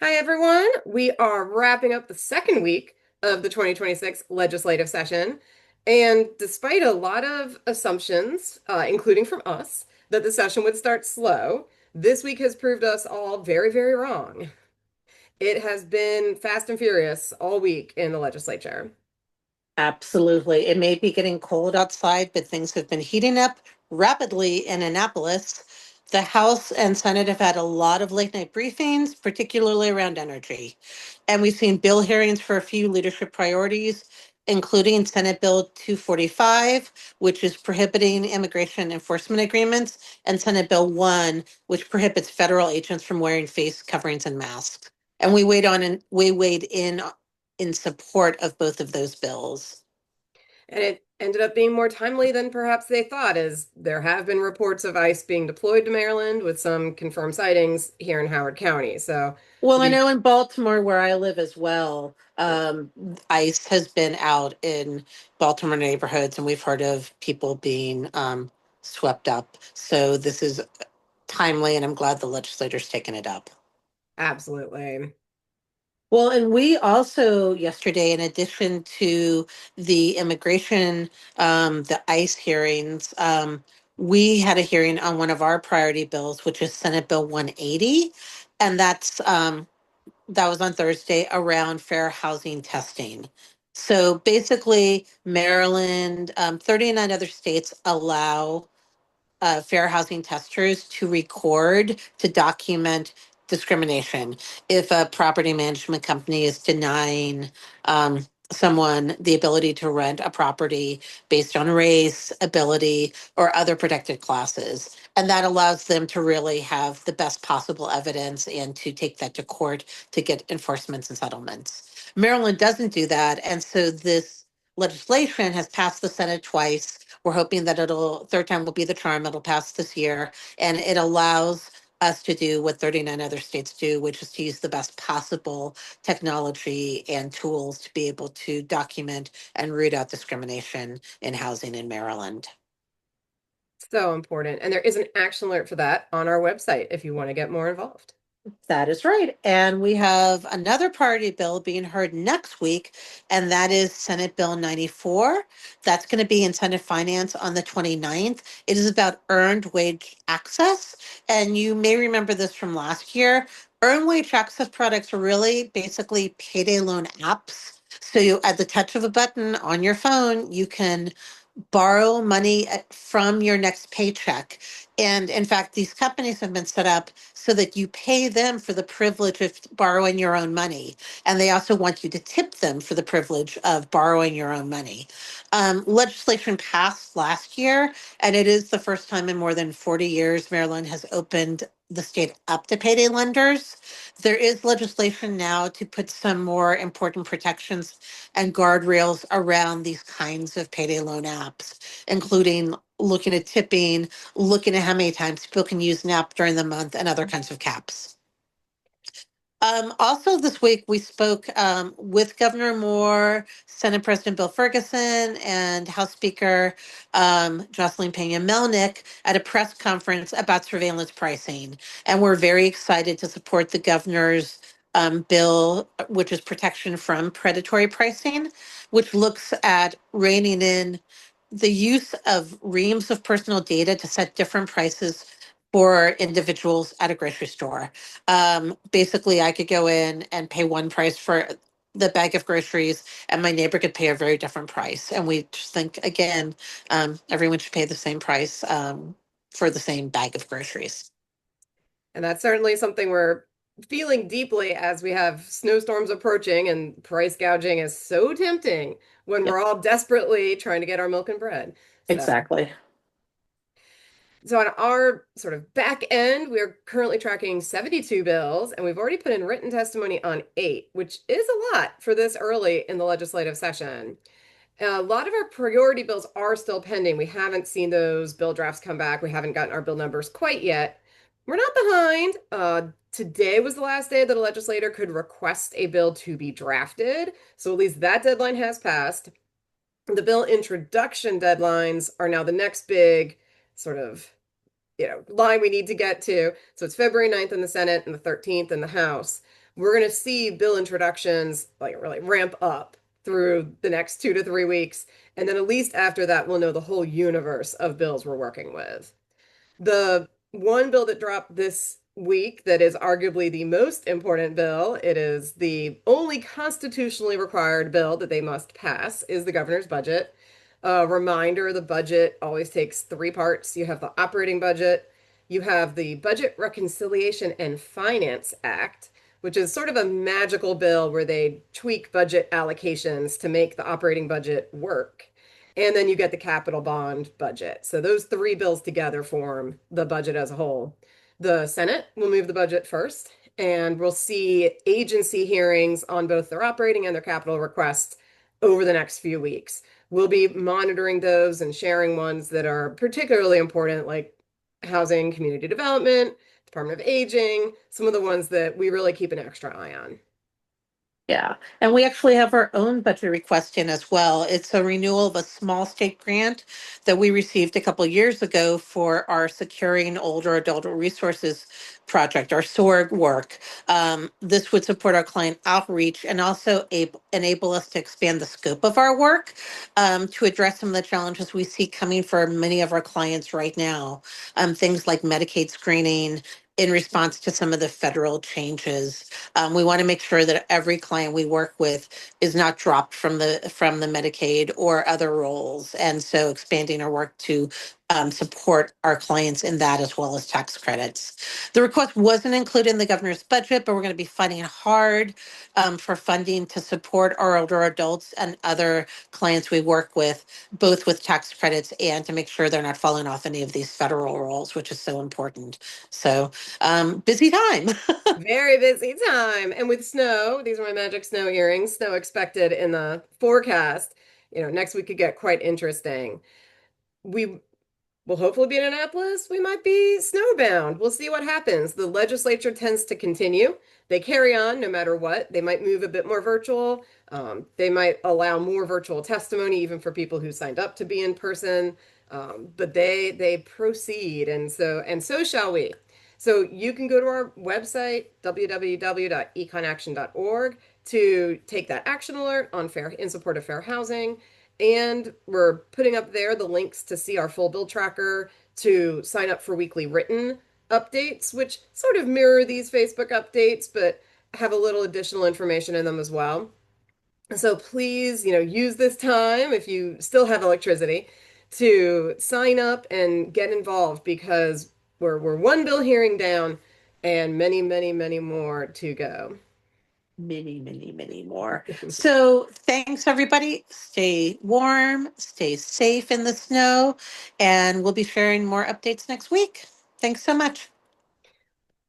Hi, everyone. We are wrapping up the second week of the 2026 legislative session. And despite a lot of assumptions, including from us, that the session would start slow, this week has proved us all very, very wrong. It has been fast and furious all week in the legislature. Absolutely. It may be getting cold outside, but things have been heating up rapidly in Annapolis. The House and Senate have had a lot of late night briefings, particularly around energy. And we've seen bill hearings for a few leadership priorities, including Senate Bill 245, which is prohibiting immigration enforcement agreements, and Senate Bill 1, which prohibits federal agents from wearing face coverings and masks. And we weighed in support of both of those bills. And it ended up being more timely than perhaps they thought, as there have been reports of ICE being deployed to Maryland with some confirmed sightings here in Howard County. So Well, I we, know in Baltimore, where I live as well, ICE has been out in Baltimore neighborhoods, and we've heard of people being swept up. So this is timely, and I'm glad the legislature's taken it up. absolutely. Well, and we also yesterday, in addition to the immigration, the ICE hearings, we had a hearing on one of our priority bills, which is Senate Bill 180, and that was on Thursday around fair housing testing. So basically, Maryland, 39 other states allow fair housing testers to record, to document discrimination. If a property management company is denying someone the ability to rent a property based on race, ability, or other protected classes. And that allows them to really have the best possible evidence and to take that to court to get enforcements and settlements. Maryland doesn't do that. And so this legislation has passed the Senate twice. We're hoping that third time will be the charm. It'll pass this year. And it allows us to do what 39 other states do, which is to use the best possible technology and tools to be able to document and root out discrimination in housing in Maryland. So important. And there is an action alert for that on our website if you want to get more involved. That is right. And we have another priority bill being heard next week, and that is Senate Bill 94. That's going to be in Senate Finance on the 29th. It is about earned wage access. And you may remember this from last year. Earned wage access products are really basically payday loan apps. So at the touch of a button on your phone, you can borrow money from your next paycheck. And in fact, these companies have been set up so that you pay them for the privilege of borrowing your own money. And they also want you to tip them for the privilege of borrowing your own money. Legislation passed last year, and it is the first time in more than 40 years Maryland has opened the state up to payday lenders. There is legislation now to put some more important protections and guardrails around these kinds of payday loan apps, including looking at tipping, looking at how many times people can use an app during the month, and other kinds of caps. Also, this week we spoke with Governor Moore, Senate President Bill Ferguson, and House Speaker Jocelyn Pena Melnick at a press conference about surveillance pricing. And we're very excited to support the governor's bill, which is protection from predatory pricing, which looks at reining in the use of reams of personal data to set different prices for individuals at a grocery store. Basically, I could go in and pay one price for the bag of groceries, and my neighbor could pay a very different price. And we just think, again, everyone should pay the same price for the same bag of groceries. And that's certainly something we're feeling deeply as we have snowstorms approaching, and price gouging is so tempting when Yep, we're all desperately trying to get our milk and bread. So exactly. So on our sort of back end, we're currently tracking 72 bills, and we've already put in written testimony on 8, which is a lot for this early in the legislative session. A lot of our priority bills are still pending. We haven't seen those bill drafts come back. We haven't gotten our bill numbers quite yet. We're not behind. Today was the last day that a legislator could request a bill to be drafted. So at least that deadline has passed. The bill introduction deadlines are now the next big sort of line we need to get to. So it's February 9th in the Senate and the 13th in the House. we're going to see bill introductions like really ramp up through the next 2 to 3 weeks. And then at least after that, we'll know the whole universe of bills we're working with. The one bill that dropped this week that is arguably the most important bill, it is the only constitutionally required bill that they must pass, is the governor's budget. A reminder, the budget always takes three parts. You have the operating budget, you have the Budget Reconciliation and Finance Act, which is sort of a magical bill where they tweak budget allocations to make the operating budget work. And then you get the capital bond budget. So those three bills together form the budget as a whole. The Senate will move the budget first, and we'll see agency hearings on both their operating and their capital requests over the next few weeks. We'll be monitoring those and sharing ones that are particularly important, like housing, community development, Department of Aging, some of the ones that we really keep an extra eye on. Yeah, and we actually have our own budget request in as well. It's a renewal of a small state grant that we received a couple years ago for our Securing Older Adult Resources project, our SORG work. This would support our client outreach and also enable us to expand the scope of our work to address some of the challenges we see coming for many of our clients right now. Things like Medicaid screening in response to some of the federal changes. We want to make sure that every client we work with is not dropped from the Medicaid or other roles, and so expanding our work to support our clients in that as well as tax credits. The request wasn't included in the governor's budget, but we're going to be fighting hard for funding to support our older adults and other clients we work with, both with tax credits and to make sure they're not falling off any of these federal roles, which is so important. So busy time. Very busy time. And with snow, these are my magic snow earrings, snow expected in the forecast. Next week could get quite interesting. We will hopefully be in Annapolis. We might be snowbound. We'll see what happens. The legislature tends to continue. They carry on no matter what. They might move a bit more virtual. They might allow more virtual testimony, even for people who signed up to be in person. But they proceed, and so shall we. So you can go to our website, www.econaction.org, to take that action alert on fair in support of fair housing. And we're putting up there the links to see our full bill tracker, to sign up for weekly written updates, which sort of mirror these Facebook updates, but have a little additional information in them as well. So please, use this time if you still have electricity to sign up and get involved, because we're one bill hearing down and many, many, many more to go. Many, many, many more. So thanks, everybody. Stay warm, stay safe in the snow, and we'll be sharing more updates next week. Thanks so much.